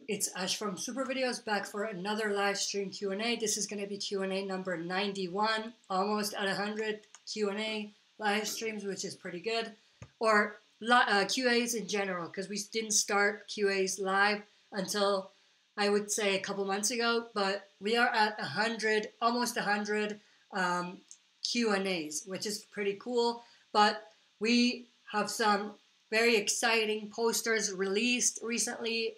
It's Ash from SuperVideos back for another live stream Q&A. This is going to be Q&A number 91, almost at 100 Q&A live streams, which is pretty good. Or QAs in general, because we didn't start QAs live until, I would say, a couple months ago. But we are at 100, almost 100 Q&As, which is pretty cool. But we have some very exciting posters released recently.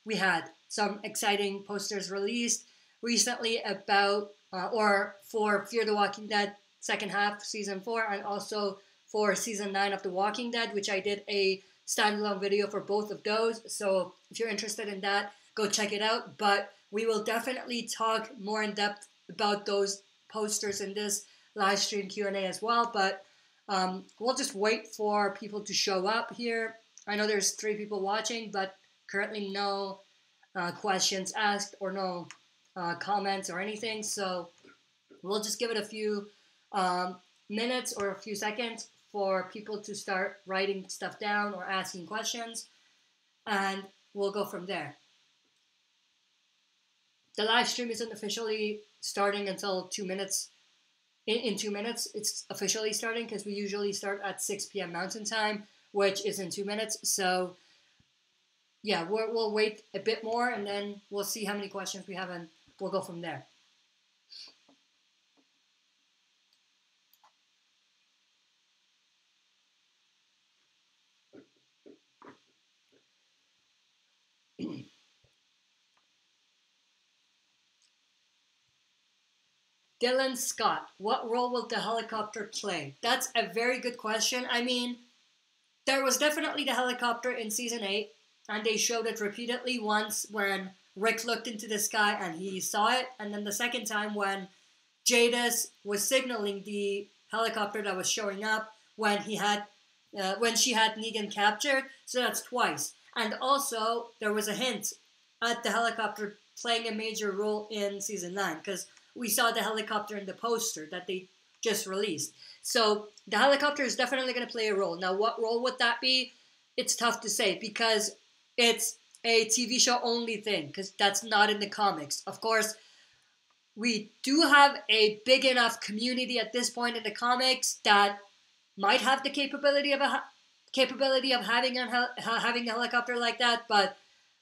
We had some exciting posters released recently about, or for Fear the Walking Dead second half, season 4, and also for season 9 of The Walking Dead, which I did a standalone video for both of those. So if you're interested in that, go check it out. But we will definitely talk more in depth about those posters in this live stream Q&A as well. But we'll just wait for people to show up here. I know there's 3 people watching, but currently no questions asked or no comments or anything. So we'll just give it a few minutes or a few seconds for people to start writing stuff down or asking questions, and we'll go from there. The live stream isn't officially starting until 2 minutes. In 2 minutes, it's officially starting because we usually start at 6 p.m. Mountain Time, which is in 2 minutes. So yeah, we'll wait a bit more, and then we'll see how many questions we have, and we'll go from there. Dylan Scott, what role will the helicopter play? That's a very good question. I mean, there was definitely the helicopter in season 8, and they showed it repeatedly. Once when Rick looked into the sky and he saw it, and then the second time when Jadis was signaling the helicopter that was showing up when she had Negan captured. So that's twice. And also there was a hint at the helicopter playing a major role in season 9, because we saw the helicopter in the poster that they just released. So the helicopter is definitely going to play a role. Now, what role would that be? It's tough to say because it's a TV show only thing, because that's not in the comics. Of course, we do have a big enough community at this point in the comics that might have the capability of having a helicopter like that, but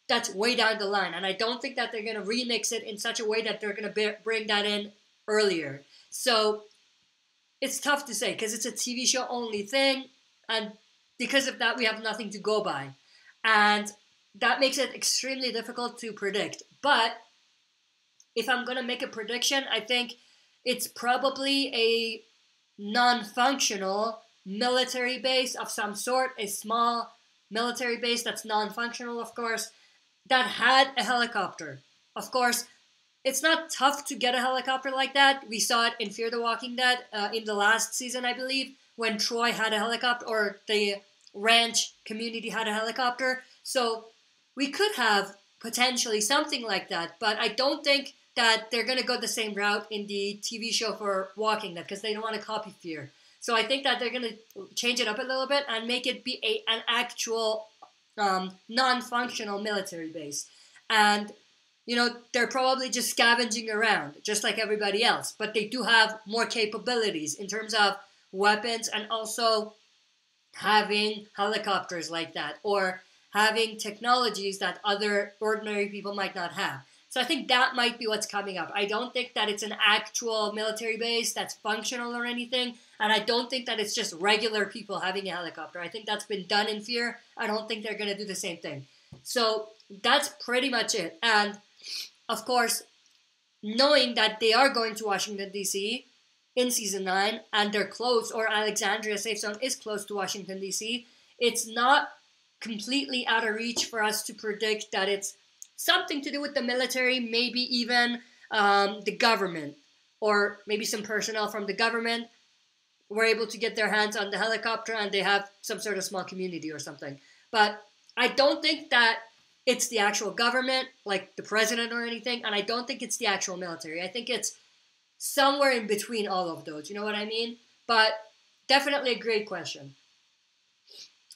that's way down the line. And I don't think that they're going to remix it in such a way that they're going to bring that in earlier. So it's tough to say because it's a TV show only thing, and because of that, we have nothing to go by. And that makes it extremely difficult to predict. But if I'm going to make a prediction, I think it's probably a non-functional military base of some sort, a small military base that's non-functional, of course, that had a helicopter. Of course, it's not tough to get a helicopter like that. We saw it in Fear the Walking Dead in the last season, I believe, when Troy had a helicopter, or the ranch community had a helicopter. So we could have potentially something like that, but I don't think that they're going to go the same route in the TV show for Walking Dead because they don't want to copy Fear. So I think that they're going to change it up a little bit and make it be an actual non-functional military base. And, you know, they're probably just scavenging around, just like everybody else. But they do have more capabilities in terms of weapons and also having helicopters like that, or having technologies that other ordinary people might not have. So I think that might be what's coming up. I don't think that it's an actual military base that's functional or anything. And I don't think that it's just regular people having a helicopter. I think that's been done in Fear. I don't think they're going to do the same thing. So that's pretty much it. And of course, knowing that they are going to Washington, D.C. in season 9, and they're close, or Alexandria Safe Zone is close to Washington, D.C., it's not completely out of reach for us to predict that it's something to do with the military, maybe even the government, or maybe some personnel from the government were able to get their hands on the helicopter and they have some sort of small community or something. But I don't think that it's the actual government, like the president or anything, and I don't think it's the actual military. I think it's somewhere in between all of those. You know what I mean? But definitely a great question.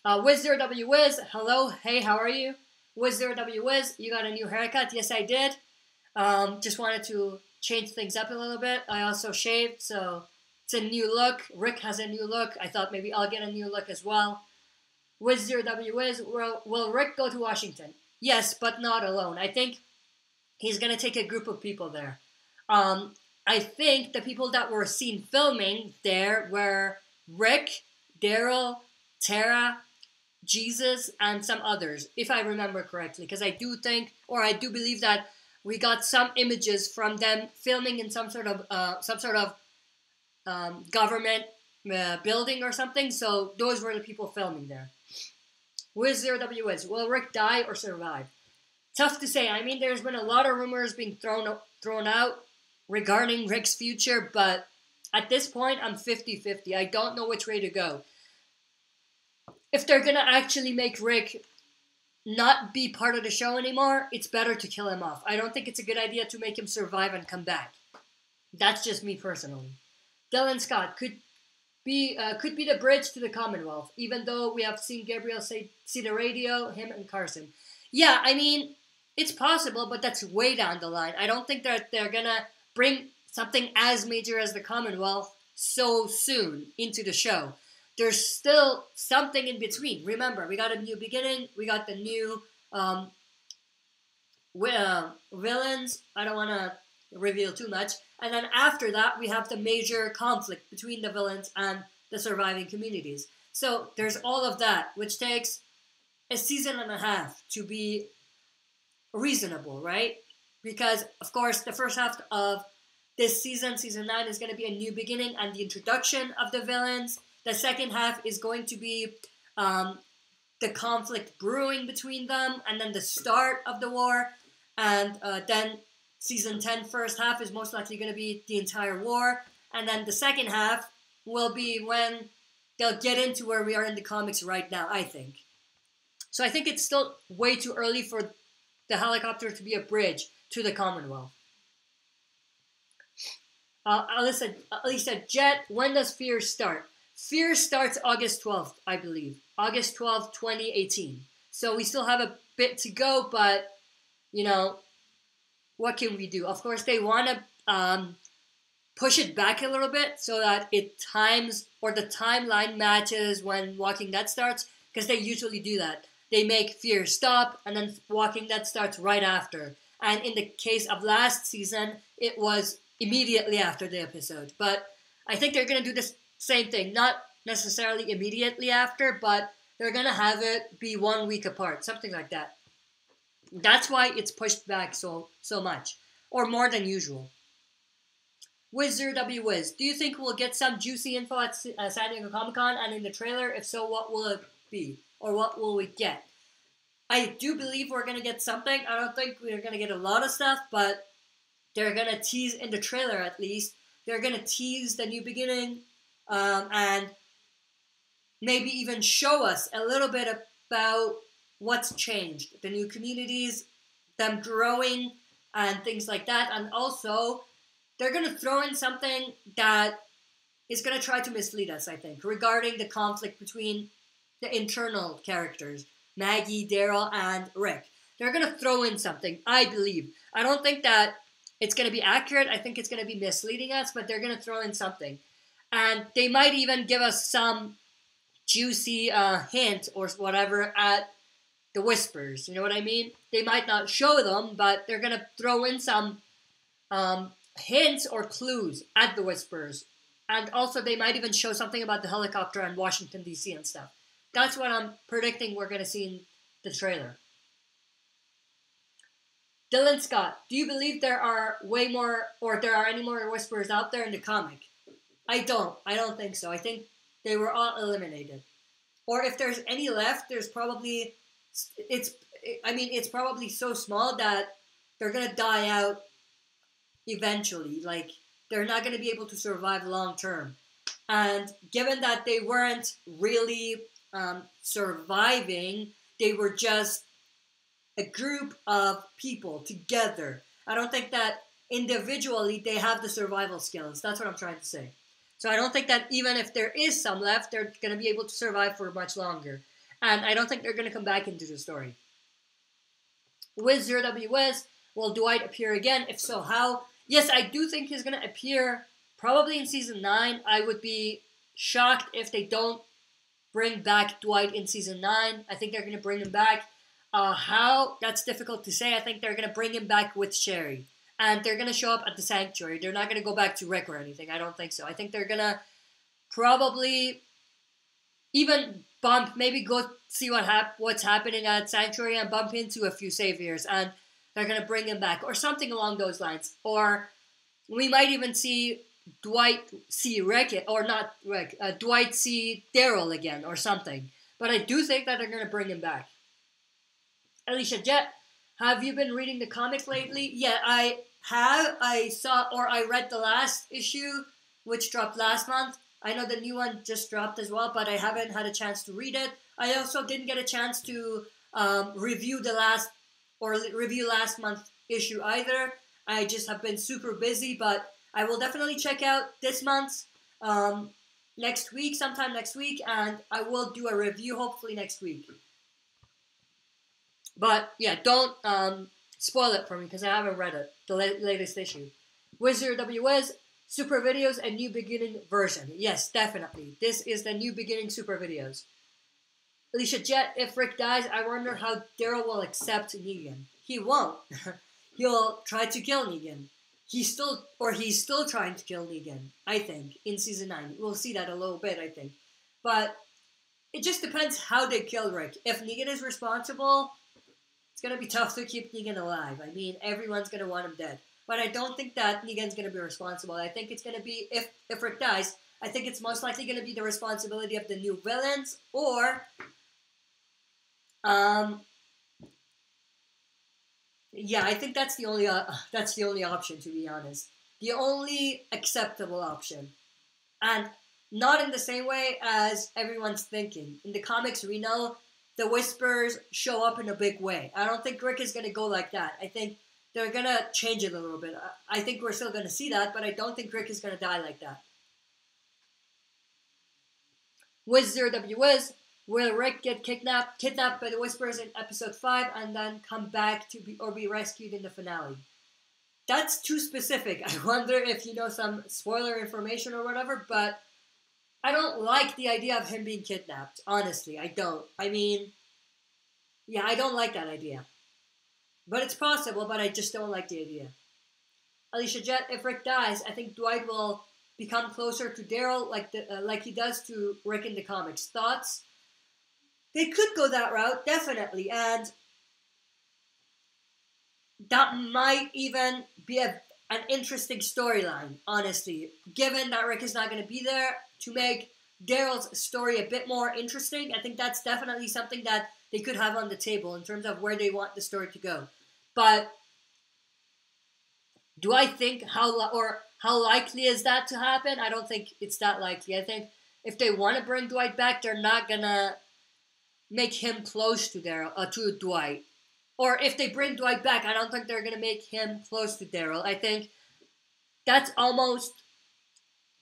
Wiz0wwiz, hello, hey, how are you? Wiz0wwiz, you got a new haircut? Yes, I did. Just wanted to change things up a little bit. I also shaved, so it's a new look. Rick has a new look. I thought maybe I'll get a new look as well. Wiz0wwiz, will Rick go to Washington? Yes, but not alone. I think he's going to take a group of people there. I think the people that were seen filming there were Rick, Daryl, Tara, Jesus, and some others, if I remember correctly. Because I do think, or I do believe that we got some images from them filming in some sort of government building or something. So those were the people filming there. Wiz0wwiz, will Rick die or survive? Tough to say. I mean, there's been a lot of rumors being thrown out regarding Rick's future, but at this point, I'm 50-50. I don't know which way to go. If they're going to actually make Rick not be part of the show anymore, it's better to kill him off. I don't think it's a good idea to make him survive and come back. That's just me personally. Dylan Scott could be the bridge to the Commonwealth, even though we have seen Gabriel see the radio, him and Carson. Yeah, I mean, it's possible, but that's way down the line. I don't think that they're going to bring something as major as the Commonwealth so soon into the show. There's still something in between. Remember, we got a new beginning. We got the new villains. I don't want to reveal too much. And then after that, we have the major conflict between the villains and the surviving communities. So there's all of that, which takes a season and a half to be reasonable, right? Because, of course, the first half of this season, season 9, is going to be a new beginning and the introduction of the villains. The second half is going to be the conflict brewing between them, and then the start of the war. And then season 10 first half is most likely going to be the entire war. And then the second half will be when they'll get into where we are in the comics right now, I think. So I think it's still way too early for the helicopter to be a bridge to the Commonwealth. Alyssa Jet, when does Fear start? Fear starts August 12th, I believe. August 12th, 2018. So we still have a bit to go, but, you know, what can we do? Of course, they want to push it back a little bit so that it times, or the timeline matches when Walking Dead starts, because they usually do that. They make Fear stop, and then Walking Dead starts right after. And in the case of last season, it was immediately after the episode. But I think they're going to do this same thing, not necessarily immediately after, but they're going to have it be 1 week apart, something like that. That's why it's pushed back so much, or more than usual. Wiz0wwiz, do you think we'll get some juicy info at San Diego Comic-Con and in the trailer? If so, what will it be? Or what will we get? I do believe we're going to get something. I don't think we're going to get a lot of stuff, but they're going to tease in the trailer at least. They're going to tease the new beginning, and maybe even show us a little bit about what's changed. The new communities, them growing, and things like that. And also, they're going to throw in something that is going to try to mislead us, I think, regarding the conflict between the internal characters, Maggie, Daryl, and Rick. They're going to throw in something, I believe. I don't think that it's going to be accurate. I think it's going to be misleading us, but they're going to throw in something. And they might even give us some juicy hint or whatever at the Whispers. You know what I mean? They might not show them, but they're going to throw in some hints or clues at the Whispers. And also, they might even show something about the helicopter and Washington, D.C. and stuff. That's what I'm predicting we're going to see in the trailer. Dylan Scott, do you believe there are way more, or there are any more Whisperers out there in the comic? I don't think so. I think they were all eliminated. Or if there's any left, there's probably, it's probably so small that they're going to die out eventually. Like, they're not going to be able to survive long term. And given that they weren't really surviving, they were just a group of people together. I don't think that individually they have the survival skills. That's what I'm trying to say. So I don't think that even if there is some left, they're going to be able to survive for much longer. And I don't think they're going to come back into the story. With 0WS, will Dwight appear again? If so, how? Yes, I do think he's going to appear probably in Season 9. I would be shocked if they don't bring back Dwight in Season 9. I think they're going to bring him back. How? That's difficult to say. I think they're going to bring him back with Sherry. And they're going to show up at the sanctuary. They're not going to go back to Rick or anything. I don't think so. I think they're going to probably even bump, maybe go see what's happening at sanctuary and bump into a few saviors. And they're going to bring him back. Or something along those lines. Or we might even see Dwight see Rick, or not Rick, Dwight see Daryl again or something. But I do think that they're going to bring him back. Alicia Jet, have you been reading the comic lately? Yeah, I have. I saw, or I read the last issue, which dropped last month. I know the new one just dropped as well, but I haven't had a chance to read it. I also didn't get a chance to review last month's issue either. I just have been super busy, but I will definitely check out this month's next week, sometime next week, and I will do a review hopefully next week. But yeah, don't spoil it for me because I haven't read it, the latest issue. Wizard WS, SuperVideos, a new beginning version. Yes, definitely. This is the new beginning SuperVideos. Alicia Jet, if Rick dies, I wonder how Daryl will accept Negan. He won't. He'll try to kill Negan. He's still trying to kill Negan, I think, in Season 9. We'll see that a little bit, I think. But it just depends how they kill Rick. If Negan is responsible, it's going to be tough to keep Negan alive. I mean, everyone's going to want him dead. But I don't think that Negan's going to be responsible. I think it's going to be, if Rick dies, I think it's most likely going to be the responsibility of the new villains, or yeah, I think that's the only option, to be honest. The only acceptable option. And not in the same way as everyone's thinking. In the comics, we know the Whispers show up in a big way. I don't think Rick is going to go like that. I think they're going to change it a little bit. I think we're still going to see that, but I don't think Rick is going to die like that. Wizard WS, will Rick get kidnapped by the Whispers in episode 5 and then come back to be rescued in the finale? That's too specific. I wonder if you know some spoiler information or whatever, but I don't like the idea of him being kidnapped. Honestly, I don't. I mean, yeah, I don't like that idea. But it's possible, but I just don't like the idea. Alicia Jet, if Rick dies, I think Dwight will become closer to Daryl like he does to Rick in the comics. Thoughts? They could go that route, definitely, and that might even be an interesting storyline, honestly. Given that Rick is not going to be there, to make Daryl's story a bit more interesting, I think that's definitely something that they could have on the table in terms of where they want the story to go. But do I think how likely is that to happen? I don't think it's that likely. I think if they want to bring Dwight back, they're not gonna make him close to Dwight. Or if they bring Dwight back, I don't think they're gonna make him close to Daryl. I think that's almost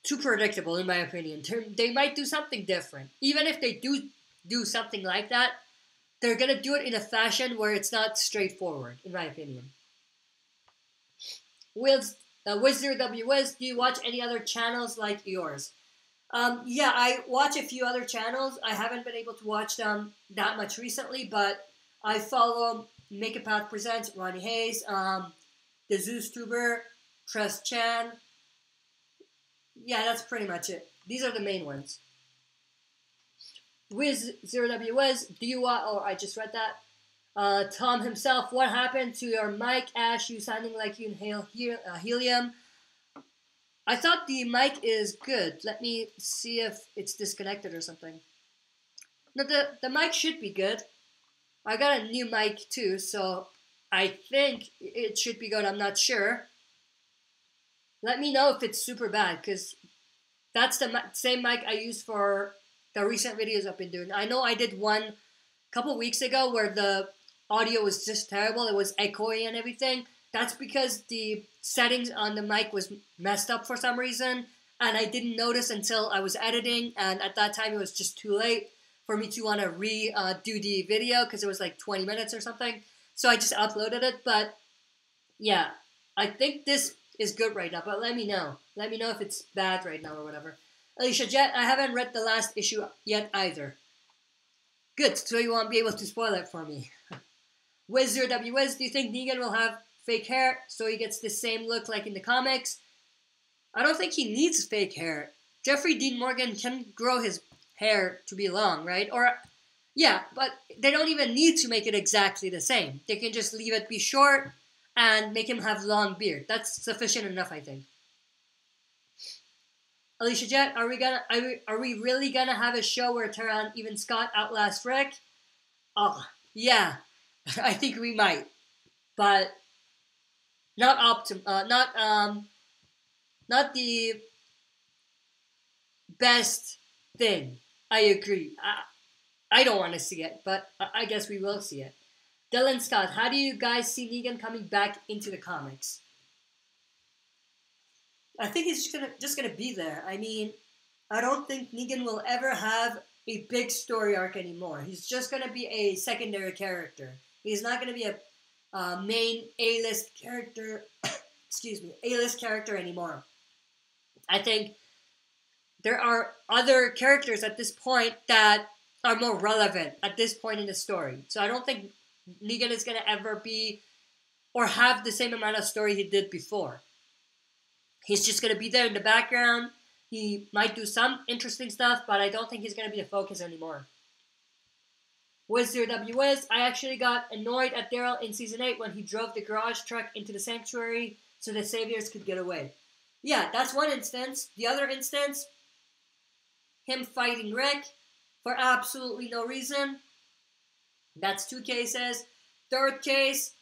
too predictable, in my opinion. They might do something different. Even if they do something like that, they're going to do it in a fashion where it's not straightforward, in my opinion. Wizard WS, do you watch any other channels like yours? Yeah, I watch a few other channels. I haven't been able to watch them that much recently, but I follow Make a Path Presents, Ronnie Hayes, the Zeus Tuber, Trust Chan. Yeah, that's pretty much it. These are the main ones. Wiz0WS, do you want... Oh, I just read that. Tom himself, what happened to your mic, Ash? You sounding like you inhale helium. I thought the mic is good. Let me see if it's disconnected or something. No, the mic should be good. I got a new mic too, so I think it should be good. I'm not sure. Let me know if it's super bad, because that's the same mic I use for the recent videos I've been doing. I know I did one a couple weeks ago where the audio was just terrible. It was echoey and everything. that's because the settings on the mic was messed up for some reason, and I didn't notice until I was editing, and at that time it was just too late for me to want to redo the video because it was like 20 minutes or something. So I just uploaded it, but yeah, I think this is good right now, but let me know. Let me know if it's bad right now or whatever. Alicia Jet, I haven't read the last issue yet either. Good, so you won't be able to spoil it for me. Wiz0WWiz, do you think Negan will have fake hair so he gets the same look like in the comics? I don't think he needs fake hair. Jeffrey Dean Morgan can grow his hair to be long, right? Or, yeah, but they don't even need to make it exactly the same. They can just leave it be short and make him have long beard. That's sufficient enough, I think. Alicia Jet, are we really gonna have a show where Tara even Scott outlasts Rick? Oh, yeah, I think we might, but not the best thing. I agree. I don't want to see it, but I guess we will see it. Dylan Scott, how do you guys see Negan coming back into the comics? I think he's just gonna be there. I mean, I don't think Negan will ever have a big story arc anymore. He's just gonna be a secondary character. He's not gonna be a main A-list character. Excuse me, A-list character anymore. I think there are other characters at this point that are more relevant at this point in the story. So I don't think Negan is gonna ever be or have the same amount of story he did before. He's just going to be there in the background. He might do some interesting stuff, but I don't think he's going to be the focus anymore. Wiz0WWiz, I actually got annoyed at Daryl in Season 8 when he drove the garage truck into the sanctuary so the Saviors could get away. Yeah, that's one instance. The other instance, him fighting Rick for absolutely no reason. That's two cases. Third case,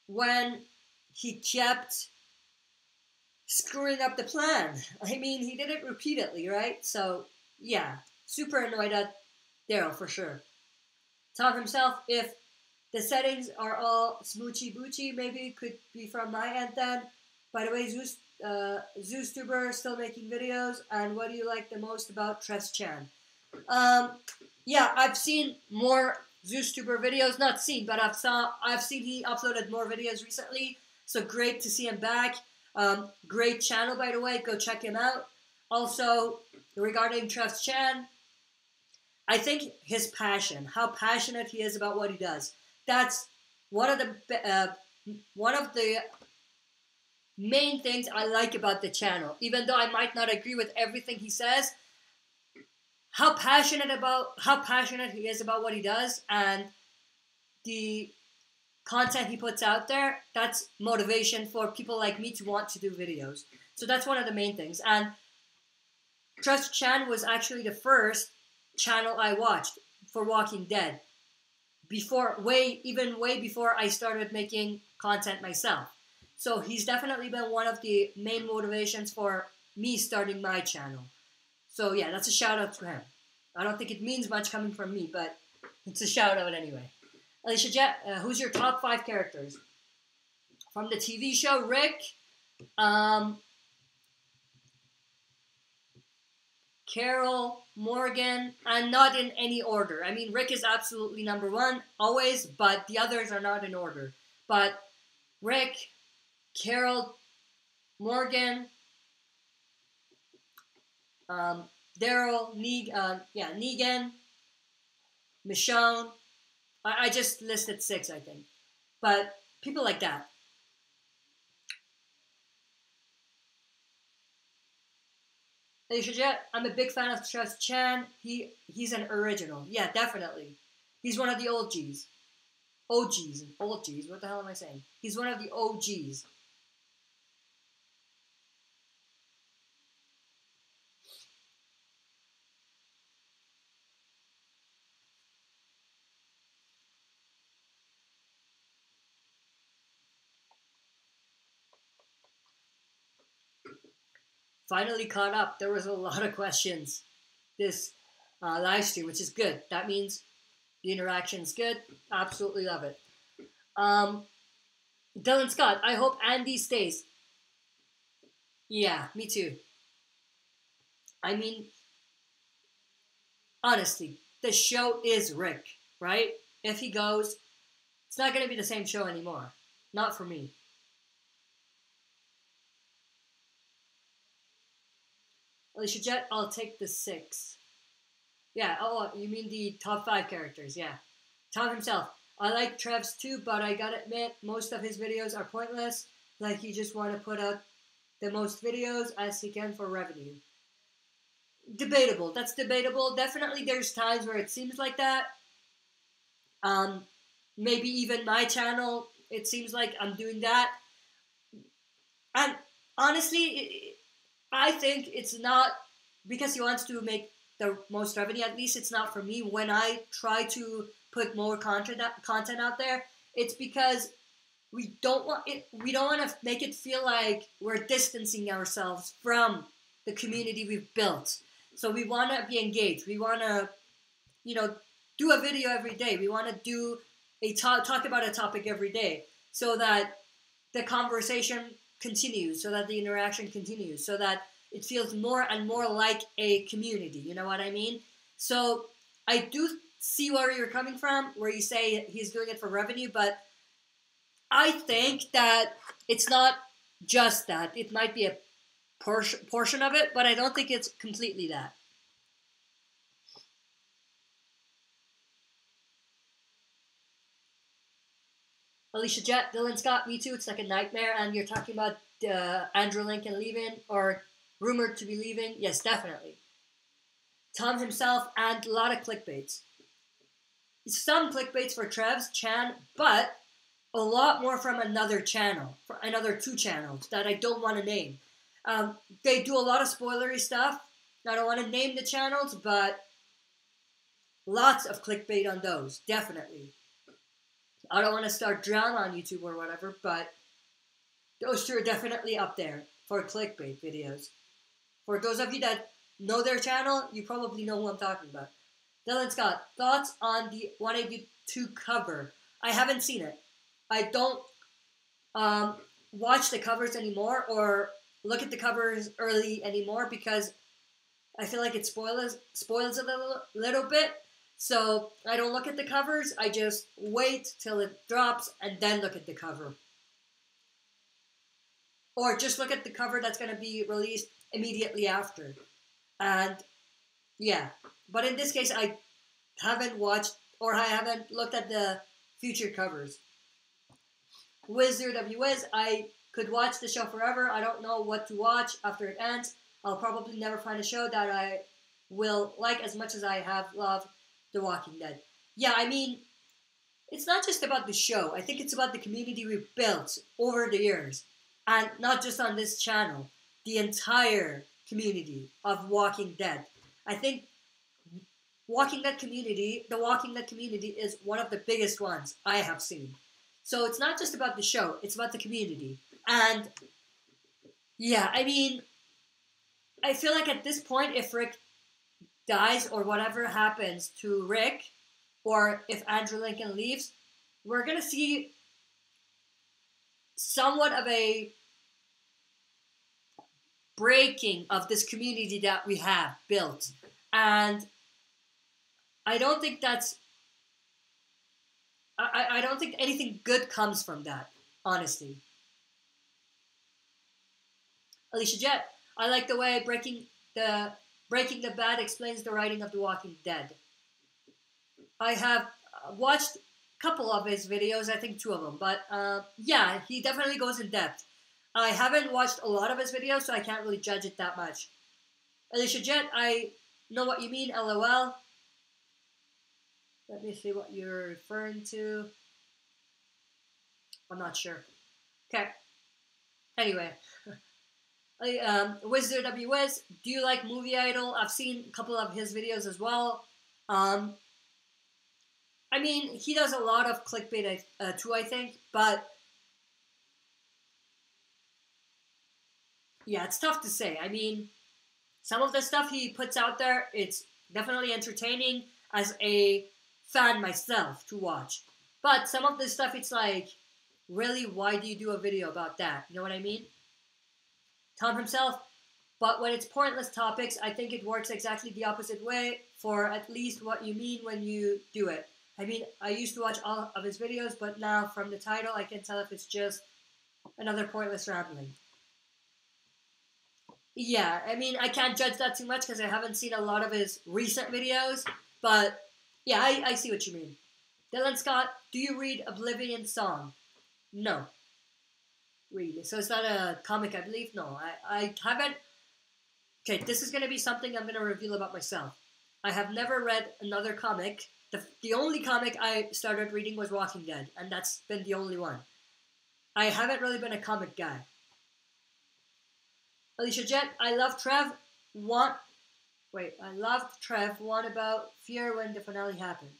when he kept screwing up the plan. I mean, he did it repeatedly, right? So, yeah, super annoyed at Daryl for sure. Tom himself, if the settings are all smoochy-boochy, maybe it could be from my end then. By the way, ZeusTuber still making videos, and what do you like the most about Tress Chan? Yeah, I've seen more ZeusTuber videos, not seen, but I've seen he uploaded more videos recently. So great to see him back. Great channel, by the way. Go check him out. Also, regarding Tress Chan, I think his passion, how passionate he is about what he does, that's one of the main things I like about the channel. Even though I might not agree with everything he says, how passionate he is about what he does and the content he puts out there, that's motivation for people like me to want to do videos. So that's one of the main things. And Tress Chan was actually the first channel I watched for Walking Dead. Way before I started making content myself. So he's definitely been one of the main motivations for me starting my channel. So yeah, that's a shout out to him. I don't think it means much coming from me, but it's a shout out anyway. Alicia Jet, who's your top 5 characters? From the TV show, Rick, Carol, Morgan, and not in any order. I mean, Rick is absolutely number 1, always, but the others are not in order. But Rick, Carol, Morgan, Daryl, Negan, Michonne. I just listed 6, I think. But people like that. Alicia Jet, I'm a big fan of Tress Chan. He's an original. Yeah, definitely. He's one of the OGs. OGs. What the hell am I saying? He's one of the OGs. Finally caught up. There was a lot of questions this live stream, which is good. That means the interaction's good. Absolutely love it. Um, Dylan Scott, I hope Andy stays. Yeah, me too. I mean, honestly, the show is Rick, right? If he goes, it's not going to be the same show anymore. Not for me. Alicia Jet, I'll take the 6. Yeah, oh, you mean the top 5 characters, yeah. Tom himself, I like Trev's too, but I gotta admit, most of his videos are pointless. Like, he just want to put out the most videos as he can for revenue. Debatable, that's debatable. Definitely there's times where it seems like that. Maybe even my channel, it seems like I'm doing that. And honestly, I think it's not because he wants to make the most revenue. At least it's not for me. When I try to put more content out there, it's because we don't want it. We don't want to make it feel like we're distancing ourselves from the community we've built. So we want to be engaged. We want to, do a video every day. We want to do talk about a topic every day, so that the conversation continues, so that the interaction continues, so that it feels more and more like a community. You know what I mean? So I do see where you're coming from, where you say he's doing it for revenue, but I think that it's not just that. It might be a portion of it, but I don't think it's completely that. Alicia Jet, Dylan Scott, me too. It's like a nightmare. And you're talking about Andrew Lincoln leaving, or rumored to be leaving. Yes, definitely. Tom himself, and a lot of clickbaits. Some clickbaits for Trev's Chan, but a lot more from another channel, for another 2 channels that I don't want to name. They do a lot of spoilery stuff. I don't want to name the channels, but lots of clickbait on those, definitely. I don't want to start drama on YouTube or whatever, but those 2 are definitely up there for clickbait videos. For those of you that know their channel, you probably know who I'm talking about. Dylan Scott, thoughts on the 182 cover? I haven't seen it. I don't watch the covers anymore or look at the covers early anymore because I feel like it spoils a little bit. So I don't look at the covers. I just wait till it drops and then look at the cover. Or just look at the cover that's going to be released immediately after. And yeah, but in this case, I haven't watched or I haven't looked at the future covers. Wiz0WWiz, I could watch the show forever. I don't know what to watch after it ends. I'll probably never find a show that I will like as much as I have loved The Walking Dead. Yeah, I mean, it's not just about the show. I think it's about the community we've built over the years. And not just on this channel. The entire community of Walking Dead. I think the Walking Dead community is one of the biggest ones I have seen. So it's not just about the show, it's about the community. And yeah, I mean, I feel like at this point, if Rick dies or whatever happens to Rick, or if Andrew Lincoln leaves, we're going to see somewhat of a breaking of this community that we have built. And I don't think that's... I don't think anything good comes from that, honestly. Alicia Jet, I like the way Breaking the Bad explains the writing of The Walking Dead. I have watched a couple of his videos, I think 2 of them, but yeah, he definitely goes in depth. I haven't watched a lot of his videos, so I can't really judge it that much. Alicia Jet, I know what you mean, LOL. Let me see what you're referring to. I'm not sure. Okay. Anyway. Wiz0WWiz, do you like Movie Idol? I've seen a couple of his videos as well. I mean, he does a lot of clickbait too, I think. But yeah, it's tough to say. I mean, some of the stuff he puts out there, it's definitely entertaining as a fan myself to watch. But some of this stuff, it's like, really, why do you do a video about that? You know what I mean? Tom himself. But when it's pointless topics, I think it works exactly the opposite way for at least what you mean when you do it. I mean, I used to watch all of his videos, but now from the title, I can tell if it's just another pointless rambling. Yeah, I mean, I can't judge that too much because I haven't seen a lot of his recent videos, but yeah, I see what you mean. Dylan Scott, do you read Oblivion Song? No. Really? So is that a comic, I believe? No, I haven't. Okay, this is going to be something I'm going to reveal about myself. I have never read another comic. The only comic I started reading was Walking Dead, and that's been the only one. I haven't really been a comic guy. Alicia Jet, I love Trev. I loved Trev. One about fear when the finale happened.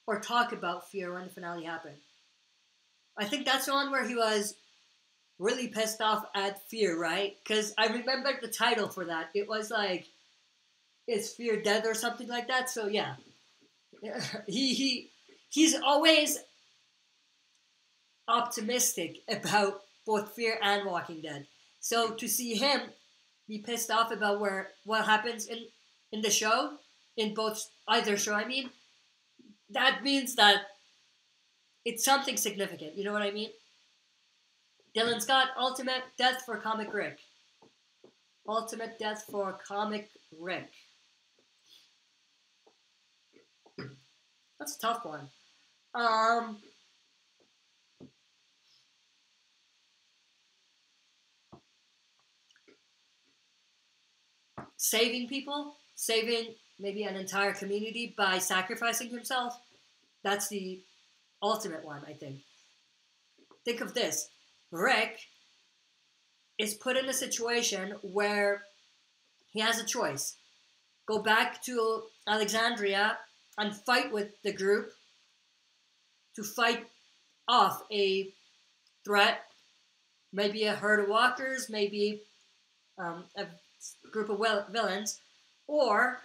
Or talk about fear when the finale happened. I think that's the one where he was really pissed off at fear, right? Because I remember the title for that. It was like, is fear dead or something like that? So yeah. He's always optimistic about both Fear and Walking Dead. So to see him be pissed off about what happens in the show, in either show, I mean, that means that it's something significant. You know what I mean? Dylan Scott, ultimate death for Comic Rick. Ultimate death for Comic Rick. That's a tough one. Saving people, saving maybe an entire community by sacrificing himself. That's the ultimate one, I think. Think of this. Rick is put in a situation where he has a choice. Go back to Alexandria and fight with the group to fight off a threat, maybe a herd of walkers, maybe a group of villains, or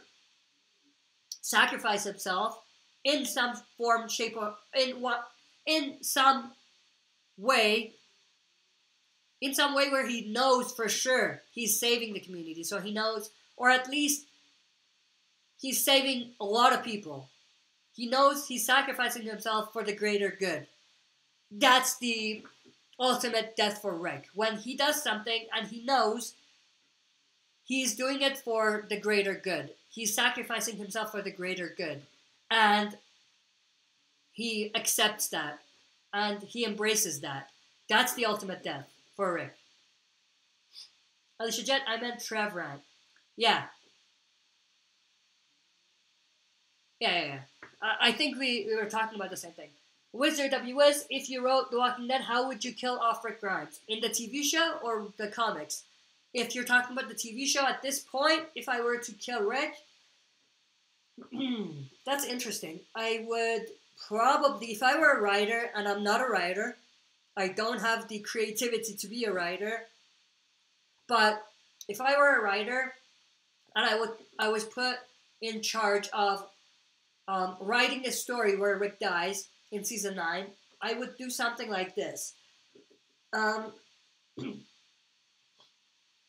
sacrifice himself in some form, shape, or in some way where he knows for sure he's saving the community. So he knows, or at least he's saving a lot of people. He knows he's sacrificing himself for the greater good. That's the ultimate death for Rick. When he does something and he knows he's doing it for the greater good. He's sacrificing himself for the greater good. And he accepts that. And he embraces that. That's the ultimate death for Rick. Alicia Jet, I meant Trev Rant. Yeah. Yeah. I think we were talking about the same thing. Wizard WS, if you wrote The Walking Dead, how would you kill off Rick Grimes? In the TV show or the comics? If you're talking about the TV show at this point, if I were to kill Rick, that's interesting. I would probably, if I were a writer, and I'm not a writer, I don't have the creativity to be a writer, but if I were a writer, and I was put in charge of writing a story where Rick dies in season 9, I would do something like this.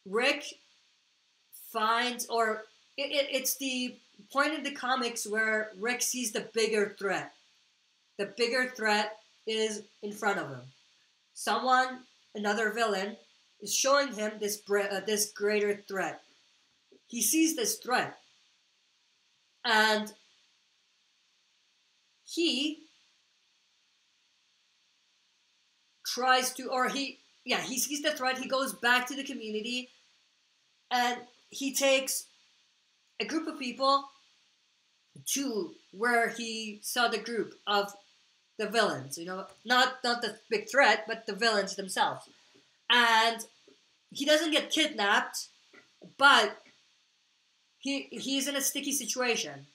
Rick finds, or it's the point in the comics where Rick sees the bigger threat. The bigger threat is in front of him. Someone, another villain, is showing him this greater threat. He sees this threat, and he tries to, he sees the threat, he goes back to the community, and he takes a group of people to where he saw the group of the villains, not the big threat, but the villains themselves. And he doesn't get kidnapped, but he's in a sticky situation.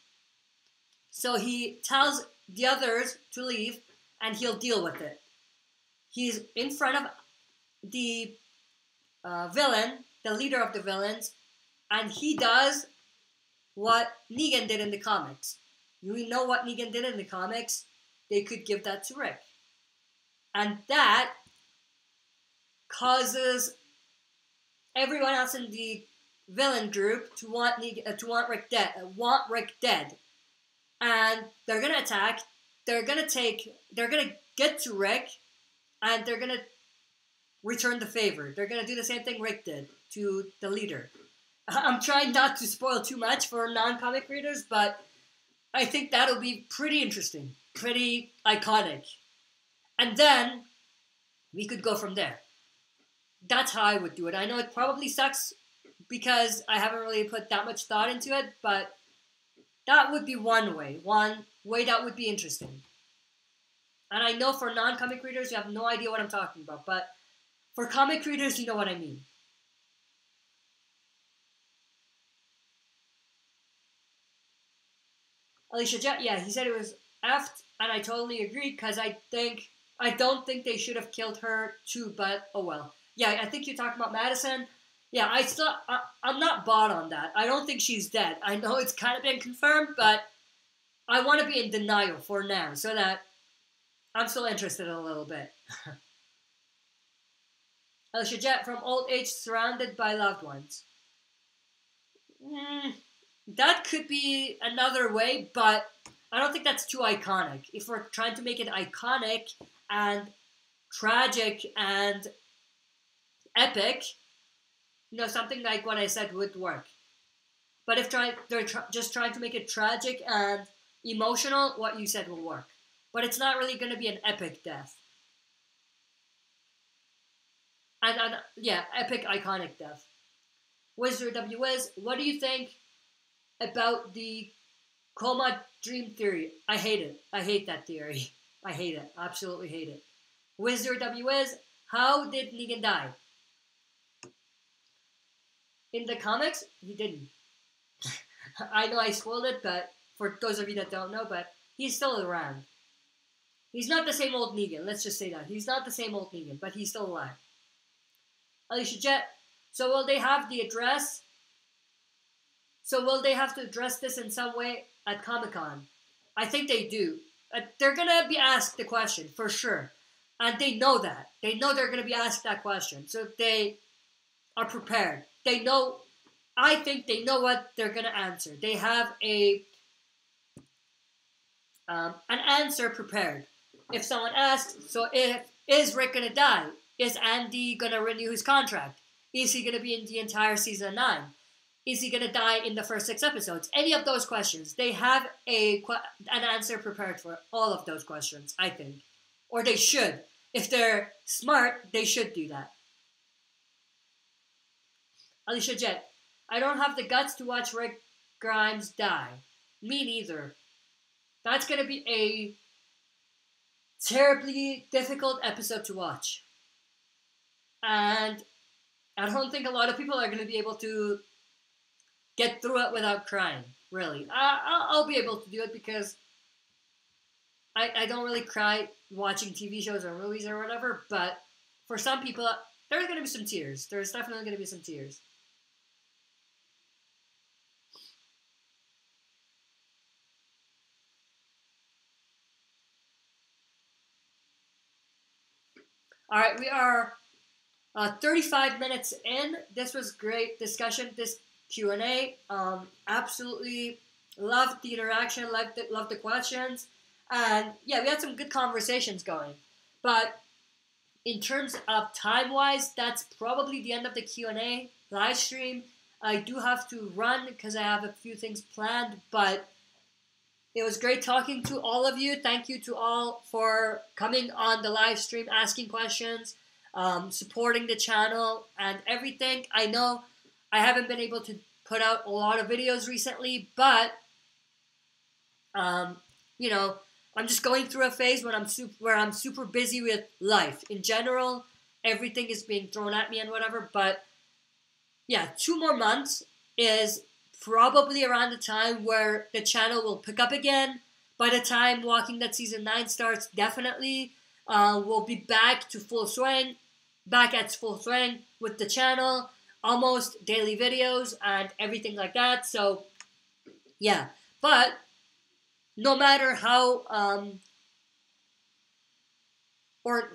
So he tells the others to leave, and he'll deal with it. He's in front of the villain, the leader of the villains, and he does what Negan did in the comics. we know what Negan did in the comics, they could give that to Rick. And that causes everyone else in the villain group to want Rick dead. And they're gonna attack. They're gonna get to Rick, and they're gonna return the favor. They're gonna do the same thing Rick did to the leader. I'm trying not to spoil too much for non-comic readers, but I think that'll be pretty interesting, pretty iconic. And then we could go from there. That's how I would do it. I know it probably sucks because I haven't really put that much thought into it, but that would be one way that would be interesting. And I know for non-comic readers, you have no idea what I'm talking about, but for comic readers, you know what I mean. Alicia Jet, yeah, he said it was effed, and I totally agree, because I don't think they should have killed her too, but oh well. Yeah, I think you're talking about Madison. Yeah, I'm not bought on that. I don't think she's dead. I know it's kind of been confirmed, but I want to be in denial for now, so that I'm still interested a little bit. Alicia Jet, from old age surrounded by loved ones. That could be another way, but I don't think that's too iconic. If we're trying to make it iconic and tragic and epic, something like what I said would work. But if they're just trying to make it tragic and emotional, what you said will work. But it's not really going to be an epic death. And yeah, epic, iconic death. Wizard W. Wiz, what do you think about the coma dream theory? I hate it. I hate that theory. I hate it. Absolutely hate it. Wizard W. Wiz, how did Negan die? In the comics, he didn't. I know I spoiled it, but for those of you that don't know, but he's still around. He's not the same old Negan, let's just say that. He's not the same old Negan, but he's still alive. Alicia Jet, so will they have the address? So will they have to address this in some way at Comic-Con? I think they do. They're going to be asked the question, for sure. And they know that. They know they're going to be asked that question. So they are prepared. They know, I think they know what they're going to answer. They have an answer prepared. If someone asks, so is Rick going to die? Is Andy going to renew his contract? Is he going to be in the entire season 9? Is he going to die in the first 6 episodes? Any of those questions. They have an answer prepared for all of those questions, I think. Or they should. If they're smart, they should do that. Alicia Jet, I don't have the guts to watch Rick Grimes die. Me neither. That's going to be a terribly difficult episode to watch. And I don't think a lot of people are going to be able to get through it without crying, really. I'll be able to do it because I don't really cry watching TV shows or movies or whatever, but for some people, there's going to be some tears. There's definitely going to be some tears. All right, we are 35 minutes in. This was great discussion, this Q&A. Absolutely loved the interaction, loved the questions. And yeah, we had some good conversations going. But in terms of time-wise, that's probably the end of the Q&A live stream. I do have to run because I have a few things planned, but it was great talking to all of you. Thank you to all for coming on the live stream, asking questions, supporting the channel, and everything. I know I haven't been able to put out a lot of videos recently, but, you know, I'm just going through a phase where I'm super busy with life. In general, everything is being thrown at me and whatever, but yeah, 2 more months is probably around the time where the channel will pick up again. By the time Walking Dead Season 9 starts, definitely we'll be back at full swing with the channel, almost daily videos and everything like that. So, yeah. But no matter how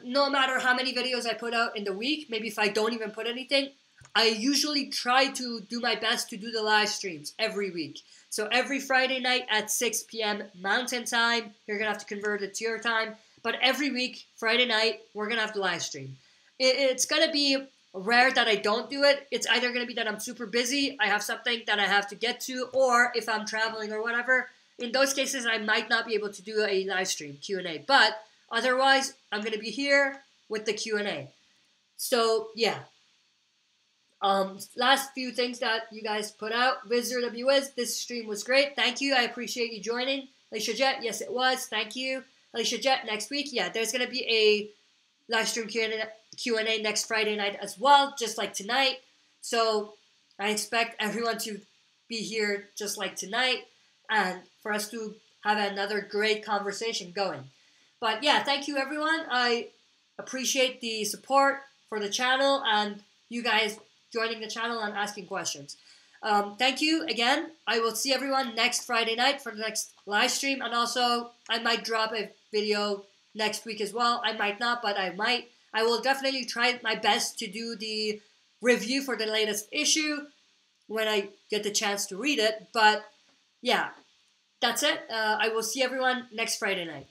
no matter how many videos I put out in the week, maybe if I don't even put anything, I usually try to do my best to do the live streams every week. So every Friday night at 6 p.m. Mountain Time, you're going to have to convert it to your time. But every week, Friday night, we're going to have the live stream. It's going to be rare that I don't do it. It's either going to be that I'm super busy, I have something that I have to get to, or if I'm traveling or whatever. In those cases, I might not be able to do a live stream Q&A. But otherwise, I'm going to be here with the Q&A. So, yeah. Last few things that you guys put out. Visitor WIz, this stream was great. Thank you. I appreciate you joining. Alicia Jet, yes it was. Thank you. Alicia Jet, next week. Yeah, there's going to be a live stream Q&A next Friday night as well, just like tonight. So I expect everyone to be here just like tonight and for us to have another great conversation going. But yeah, thank you everyone. I appreciate the support for the channel and you guys joining the channel and asking questions. Thank you again. I will see everyone next Friday night for the next live stream. And also, I might drop a video next week as well. I might not, but I might. I will definitely try my best to do the review for the latest issue when I get the chance to read it. But yeah, that's it. I will see everyone next Friday night.